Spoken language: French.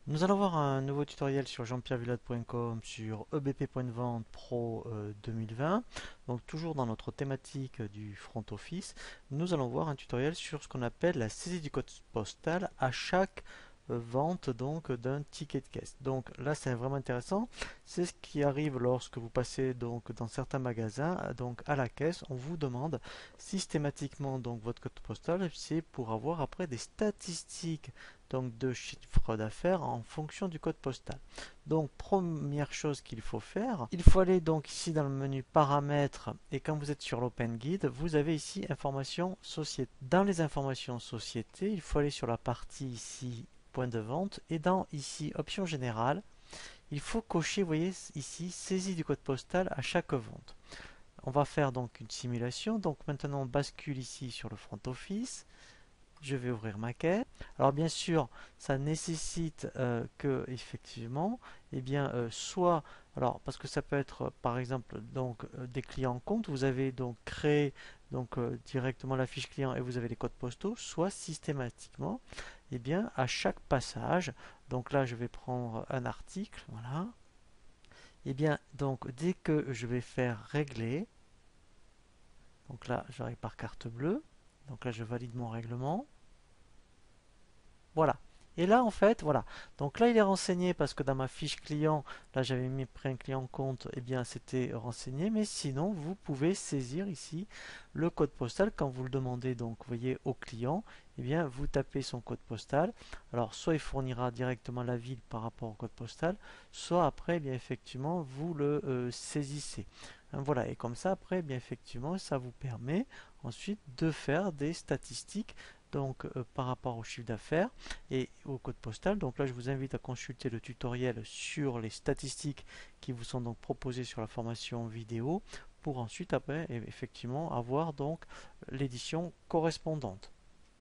Nous allons voir un nouveau tutoriel sur jeanpierrevillade.com sur ebp.vente Pro 2020. Donc toujours dans notre thématique du front office, nous allons voir un tutoriel sur ce qu'on appelle la saisie du code postal à chaque vente donc d'un ticket de caisse. Donc là c'est vraiment intéressant, c'est ce qui arrive lorsque vous passez donc dans certains magasins, donc à la caisse, on vous demande systématiquement donc votre code postal, c'est pour avoir après des statistiques donc de chiffre d'affaires en fonction du code postal. Donc première chose qu'il faut faire, il faut aller donc ici dans le menu paramètres et quand vous êtes sur l'Open Guide, vous avez ici informations société. Dans les informations société, il faut aller sur la partie ici point de vente et dans ici option générale, il faut cocher, vous voyez ici, saisie du code postal à chaque vente. On va faire donc une simulation. Donc maintenant on bascule ici sur le front office. Je vais ouvrir ma caisse. Alors bien sûr, ça nécessite que effectivement, eh bien, soit, alors parce que ça peut être par exemple donc des clients compte, vous avez donc créé donc directement la fiche client et vous avez les codes postaux, soit systématiquement, eh bien, à chaque passage. Donc là, je vais prendre un article, voilà. Eh bien, donc dès que je vais faire régler, donc là, je règle par carte bleue. Donc là, je valide mon règlement. Voilà. Et là, en fait, voilà. Donc là, il est renseigné parce que dans ma fiche client, là, j'avais mis pris un client compte, et bien, c'était renseigné. Mais sinon, vous pouvez saisir ici le code postal quand vous le demandez. Donc, vous voyez, au client, eh bien, vous tapez son code postal. Alors, soit il fournira directement la ville par rapport au code postal, soit après, eh bien, effectivement, vous le saisissez. Hein, voilà. Et comme ça, après, eh bien, effectivement, ça vous permet ensuite de faire des statistiques donc par rapport au chiffre d'affaires et au code postal. Donc là, je vous invite à consulter le tutoriel sur les statistiques qui vous sont donc proposées sur la formation vidéo pour ensuite après effectivement avoir donc l'édition correspondante.